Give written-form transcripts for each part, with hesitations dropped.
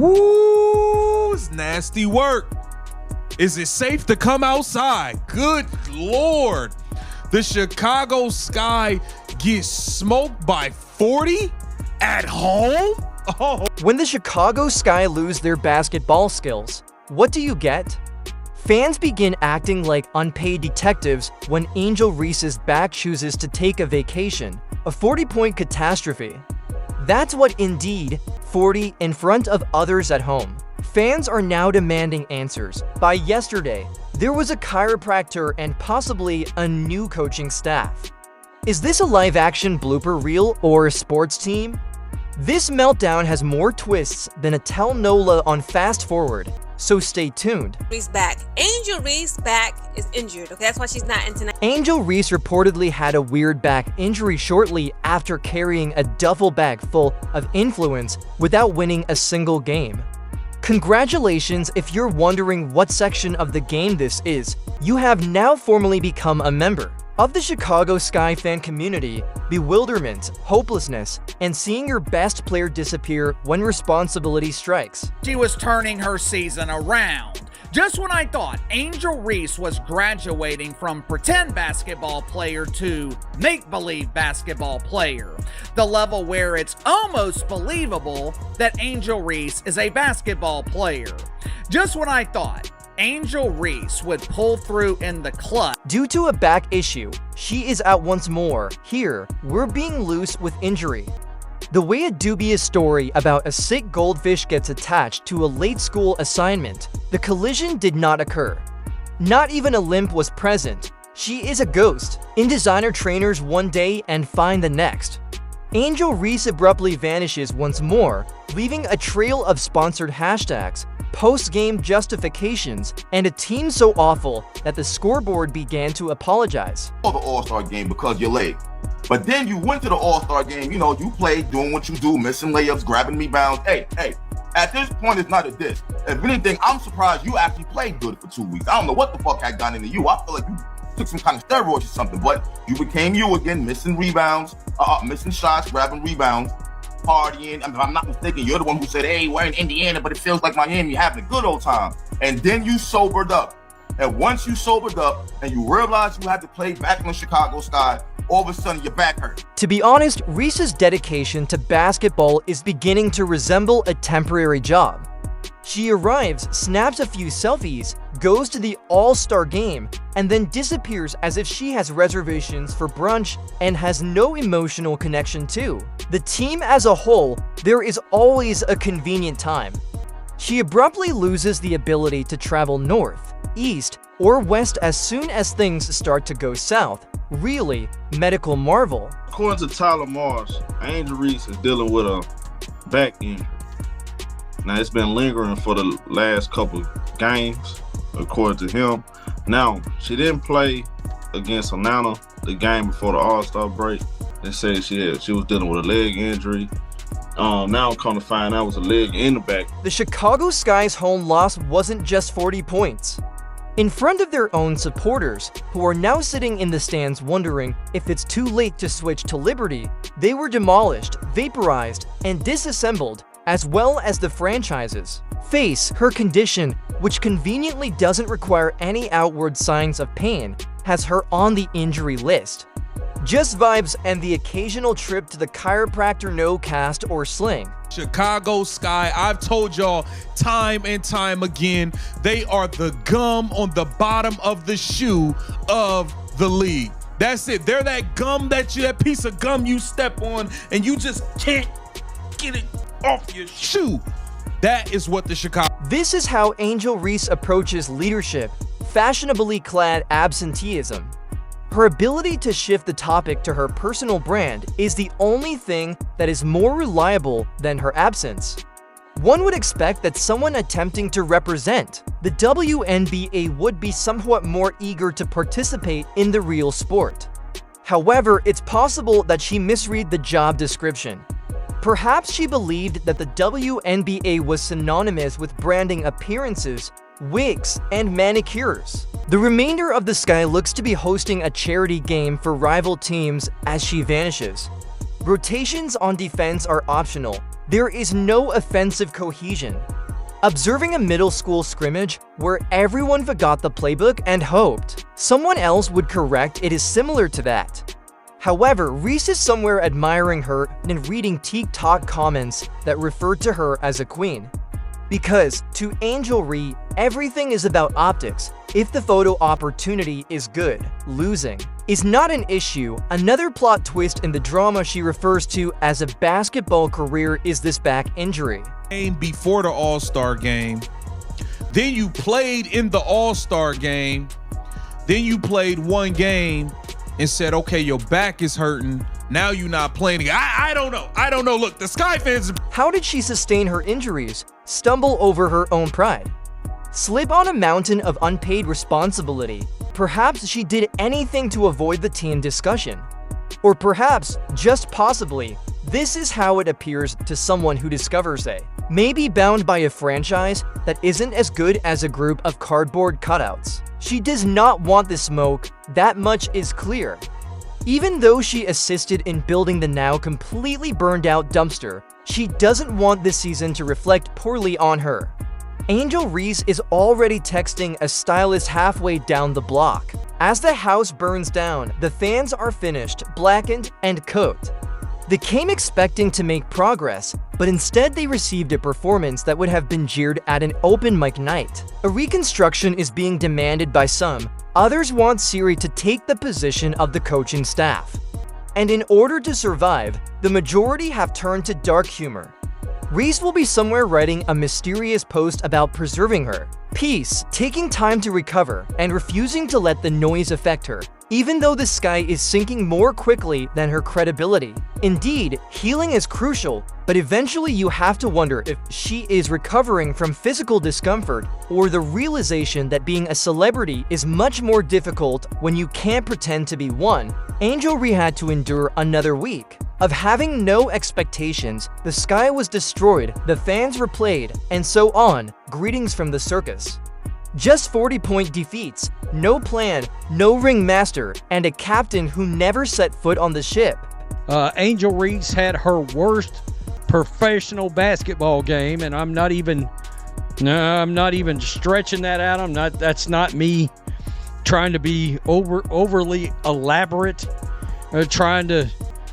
Woo, it's nasty work. Is it safe to come outside? Good Lord. The Chicago Sky gets smoked by 40 at home? Oh. When the Chicago Sky lose their basketball skills, what do you get? Fans begin acting like unpaid detectives when Angel Reese's back chooses to take a vacation, a 40-point catastrophe. That's what Indeed, 40 in front of others at home. Fans are now demanding answers. By yesterday, there was a chiropractor and possibly a new coaching staff. Is this a live-action blooper reel or a sports team? This meltdown has more twists than a telnola on Fast Forward, so stay tuned. Reese back. Angel Reese back is injured, okay? That's why she's not in tonight. Angel Reese reportedly had a weird back injury shortly after carrying a duffel bag full of influence without winning a single game. Congratulations if you're wondering what section of the game this is. You have now formally become a member of the Chicago Sky fan community. Bewilderment, hopelessness, and seeing your best player disappear when responsibility strikes. She was turning her season around. Just when I thought Angel Reese was graduating from pretend basketball player to make-believe basketball player, the level where it's almost believable that Angel Reese is a basketball player. Just when I thought Angel Reese would pull through in the clutch. Due to a back issue, she is out once more. Here, we're being loose with injury. The way a dubious story about a sick goldfish gets attached to a late school assignment, the collision did not occur. Not even a limp was present. She is a ghost. In designer trainers one day and fine the next. Angel Reese abruptly vanishes once more, leaving a trail of sponsored hashtags, post-game justifications, and a team so awful that the scoreboard began to apologize. For the All-Star game because you're late. But then you went to the All-Star game, you know, you played doing what you do, missing layups, grabbing rebounds. Hey, at this point, it's not a diss. If anything, I'm surprised you actually played good for 2 weeks. I don't know what the fuck had gone into you. I feel like you took some kind of steroids or something, but you became you again, missing rebounds, missing shots, grabbing rebounds, partying. I mean, if I'm not mistaken, you're the one who said, hey, we're in Indiana, but it feels like Miami, having a good old time. And then you sobered up. And once you sobered up and you realized you had to play back in the Chicago Sky, all of a sudden your back hurt. To be honest, Reese's dedication to basketball is beginning to resemble a temporary job. She arrives, snaps a few selfies, goes to the All-Star game, and then disappears as if she has reservations for brunch and has no emotional connection to the team as a whole. There is always a convenient time. She abruptly loses the ability to travel north, east, or west as soon as things start to go south. Really, medical marvel. According to Tyler Marsh, Angel Reese is dealing with a back injury. Now, it's been lingering for the last couple games, according to him. Now, she didn't play against Atlanta the game before the All-Star break. They said she was dealing with a leg injury. Now come to find out it was a leg in the back. The Chicago Sky's home loss wasn't just 40 points. In front of their own supporters, who are now sitting in the stands wondering if it's too late to switch to Liberty, they were demolished, vaporized, and disassembled, as well as the franchises. Face, her condition, which conveniently doesn't require any outward signs of pain, has her on the injury list. Just vibes and the occasional trip to the chiropractor, no cast or sling. Chicago Sky, I've told y'all time and time again, they are the gum on the bottom of the shoe of the league. That's it. They're that gum that piece of gum you step on and you just can't get it off your shoe. That is what the Chicago. This is how Angel Reese approaches leadership, fashionably clad absenteeism. Her ability to shift the topic to her personal brand is the only thing that is more reliable than her absence. One would expect that someone attempting to represent the WNBA would be somewhat more eager to participate in the real sport. However, it's possible that she misread the job description. Perhaps she believed that the WNBA was synonymous with branding appearances, wigs, and manicures. The remainder of the Sky looks to be hosting a charity game for rival teams as she vanishes. Rotations on defense are optional. There is no offensive cohesion. Observing a middle school scrimmage where everyone forgot the playbook and hoped someone else would correct it is similar to that. However, Reese is somewhere admiring her and reading TikTok comments that refer to her as a queen. Because, to Angel Reese, everything is about optics. If the photo opportunity is good, losing is not an issue. Another plot twist in the drama she refers to as a basketball career is this back injury. Before the All-Star game, then you played in the All-Star game, then you played one game and said, okay, your back is hurting. Now you're not playing. I don't know. Look, the Sky fans. How did she sustain her injuries? Stumble over her own pride? Slip on a mountain of unpaid responsibility? Perhaps she did anything to avoid the team discussion. Or perhaps, just possibly, this is how it appears to someone who discovers a maybe bound by a franchise that isn't as good as a group of cardboard cutouts. She does not want the smoke, that much is clear. Even though she assisted in building the now completely burned out dumpster, she doesn't want this season to reflect poorly on her. Angel Reese is already texting a stylist halfway down the block. As the house burns down, the fans are finished, blackened, and cooked. They came expecting to make progress, but instead they received a performance that would have been jeered at an open mic night. A reconstruction is being demanded by some. Others want Siri to take the position of the coaching staff. And in order to survive, the majority have turned to dark humor. Reese will be somewhere writing a mysterious post about preserving her peace, taking time to recover, and refusing to let the noise affect her, even though the sky is sinking more quickly than her credibility. Indeed, healing is crucial, but eventually you have to wonder if she is recovering from physical discomfort or the realization that being a celebrity is much more difficult when you can't pretend to be one. Angel Reese had to endure another week of having no expectations. The sky was destroyed, the fans replayed, and so on. Greetings from the circus. Just 40-point defeats, no plan, no ringmaster, and a captain who never set foot on the ship. Angel Reese had her worst professional basketball game, and I'm not even stretching that out. That's not me trying to be overly elaborate, trying to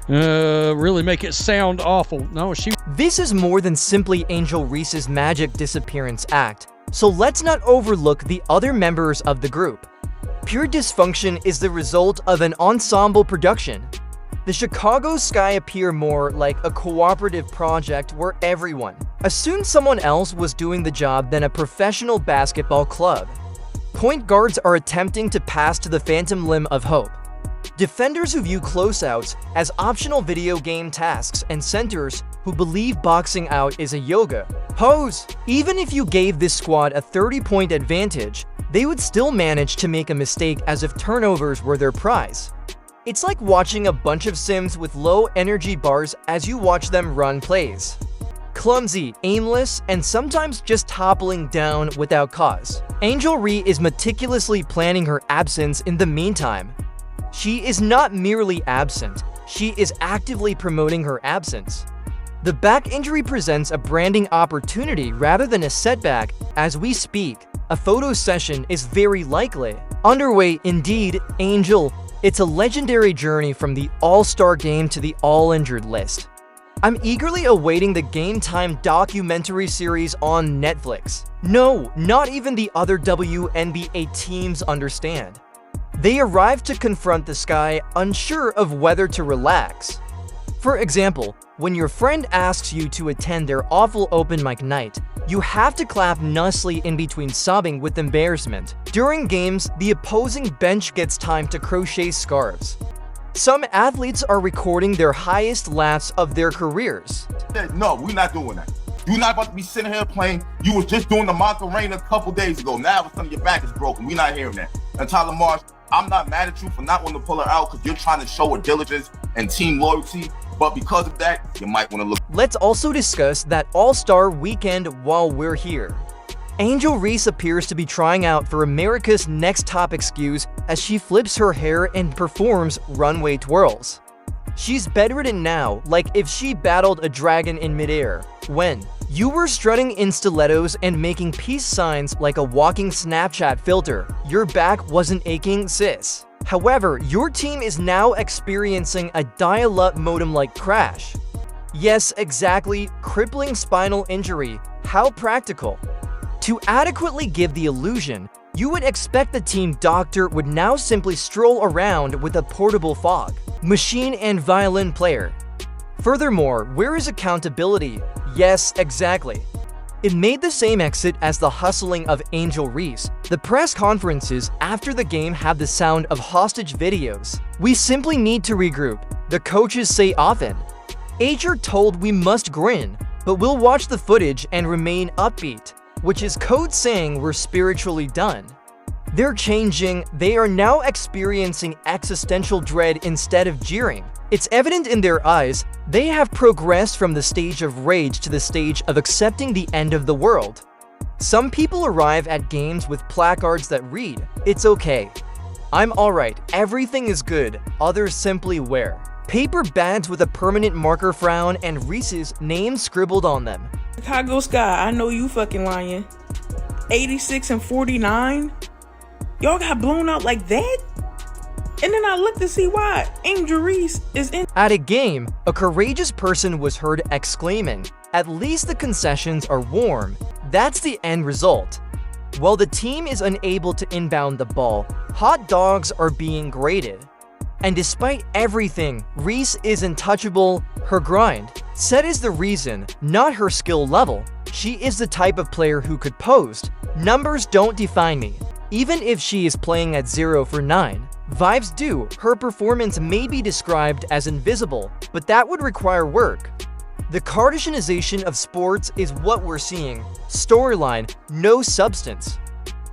really make it sound awful. No, This is more than simply Angel Reese's magic disappearance act, so let's not overlook the other members of the group. Pure dysfunction is the result of an ensemble production. The Chicago Sky appear more like a cooperative project where everyone assumed someone else was doing the job than a professional basketball club. Point guards are attempting to pass to the phantom limb of hope. Defenders who view closeouts as optional video game tasks, and centers who believe boxing out is a yoga pose. Even if you gave this squad a 30-point advantage, they would still manage to make a mistake as if turnovers were their prize. It's like watching a bunch of Sims with low energy bars as you watch them run plays. Clumsy, aimless, and sometimes just toppling down without cause. Angel Reese is meticulously planning her absence in the meantime. She is not merely absent, she is actively promoting her absence. The back injury presents a branding opportunity rather than a setback. As we speak, a photo session is very likely underway. Indeed, Angel, it's a legendary journey from the All-Star game to the all-injured list. I'm eagerly awaiting the Game Time documentary series on Netflix. No, not even the other WNBA teams understand. They arrive to confront the sky, unsure of whether to relax. For example, when your friend asks you to attend their awful open mic night, you have to clap nicely in between sobbing with embarrassment. During games, the opposing bench gets time to crochet scarves. Some athletes are recording their highest laughs of their careers. No, we're not doing that. You're not about to be sitting here playing. You was just doing the Macarena a couple days ago. Now all of a sudden your back is broken. We're not hearing that. And Tyler Marsh, I'm not mad at you for not wanting to pull her out because you're trying to show her diligence and team loyalty. But because of that, you might want to look. Let's also discuss that All-Star weekend while we're here. Angel Reese appears to be trying out for America's Next Top Excuse as she flips her hair and performs runway twirls. She's bedridden now, like if she battled a dragon in midair. When you were strutting in stilettos and making peace signs like a walking Snapchat filter, your back wasn't aching, sis. However, your team is now experiencing a dial-up modem-like crash. Yes, exactly, crippling spinal injury. How practical. To adequately give the illusion, you would expect the team doctor would now simply stroll around with a portable fog machine and violin player. Furthermore, where is accountability? Yes, exactly. It made the same exit as the hustling of Angel Reese. The press conferences after the game have the sound of hostage videos. We simply need to regroup, the coaches say often. HR told we must grin, but we'll watch the footage and remain upbeat, which is code saying we're spiritually done. They're changing, they are now experiencing existential dread instead of jeering. It's evident in their eyes, they have progressed from the stage of rage to the stage of accepting the end of the world. Some people arrive at games with placards that read, "It's okay. I'm alright, everything is good." Others simply wear paper bags with a permanent marker frown and Reese's name scribbled on them. Chicago Sky, I know you fucking lying. 86 and 49? Y'all got blown out like that? And then I looked to see why Angel Reese is in. At a game, a courageous person was heard exclaiming, "At least the concessions are warm." That's the end result. While the team is unable to inbound the ball, hot dogs are being graded. And despite everything, Reese is untouchable. Her grind set is the reason, not her skill level. She is the type of player who could post, "Numbers don't define me." Even if she is playing at 0 for 9, vibes do. Her performance may be described as invisible, but that would require work. The Kardashianization of sports is what we're seeing. Storyline, no substance.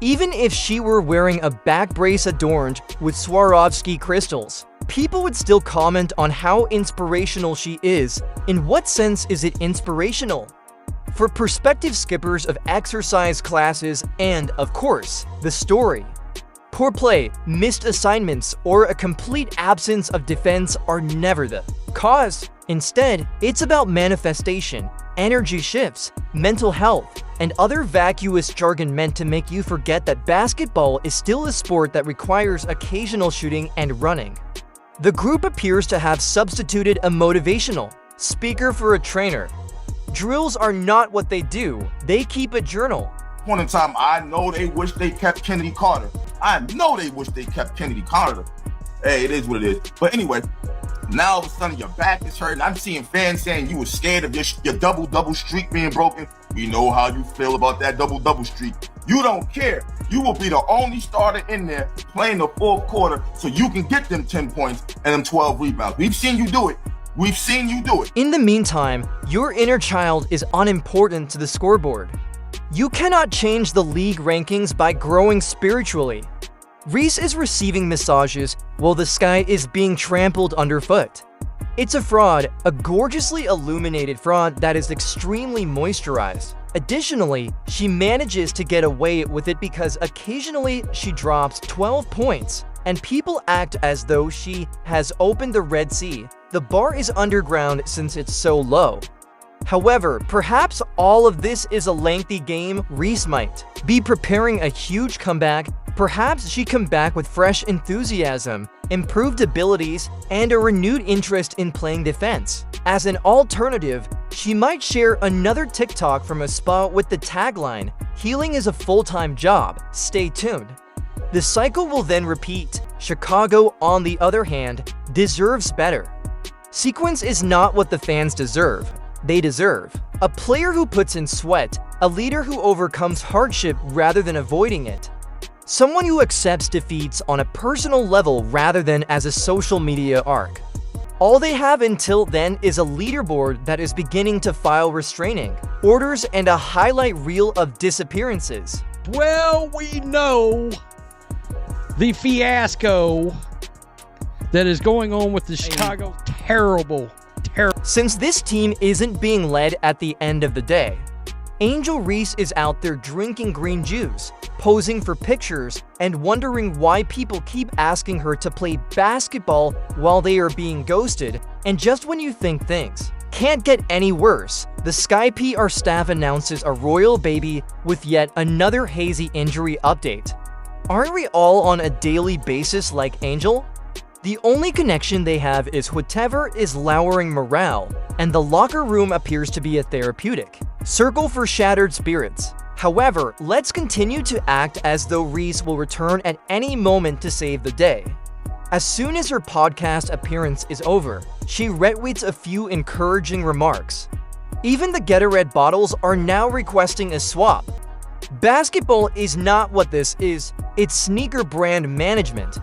Even if she were wearing a back brace adorned with Swarovski crystals, people would still comment on how inspirational she is. In what sense is it inspirational? For prospective skippers of exercise classes and, of course, the story. Poor play, missed assignments, or a complete absence of defense are never the cause. Instead, it's about manifestation, energy shifts, mental health, and other vacuous jargon meant to make you forget that basketball is still a sport that requires occasional shooting and running. The group appears to have substituted a motivational speaker for a trainer. Drills are not what they do, they keep a journal. Point in time, I know they wish they kept Kennedy Carter. I know they wish they kept Kennedy Carter. Hey, it is what it is. But anyway, now all of a sudden your back is hurting. I'm seeing fans saying you were scared of your double streak being broken. We know how you feel about that double streak. You don't care. You will be the only starter in there playing the fourth quarter so you can get them 10 points and them 12 rebounds. We've seen you do it. We've seen you do it. In the meantime, your inner child is unimportant to the scoreboard. You cannot change the league rankings by growing spiritually. Reese is receiving massages while the sky is being trampled underfoot. It's a fraud, a gorgeously illuminated fraud that is extremely moisturized. Additionally, she manages to get away with it because occasionally she drops 12 points, and people act as though she has opened the Red Sea. The bar is underground since it's so low. However, perhaps all of this is a lengthy game. Reese might be preparing a huge comeback. Perhaps she come back with fresh enthusiasm, improved abilities, and a renewed interest in playing defense. As an alternative, she might share another TikTok from a spa with the tagline, "Healing is a full-time job. Stay tuned." The cycle will then repeat. Chicago, on the other hand, deserves better. Sequence is not what the fans deserve. They deserve a player who puts in sweat, a leader who overcomes hardship rather than avoiding it, someone who accepts defeats on a personal level rather than as a social media arc. All they have until then is a leaderboard that is beginning to file restraining orders and a highlight reel of disappearances. Well, we know the fiasco that is going on with the Chicago. Terrible. Since this team isn't being led at the end of the day, Angel Reese is out there drinking green juice, posing for pictures, and wondering why people keep asking her to play basketball while they are being ghosted. And just when you think things can't get any worse, the Sky PR staff announces a royal baby with yet another hazy injury update. Aren't we all on a daily basis like Angel? The only connection they have is whatever is lowering morale, and the locker room appears to be a therapeutic circle for shattered spirits. However, let's continue to act as though Reese will return at any moment to save the day. As soon as her podcast appearance is over, she retweets a few encouraging remarks. Even the Gatorade bottles are now requesting a swap. Basketball is not what this is, it's sneaker brand management.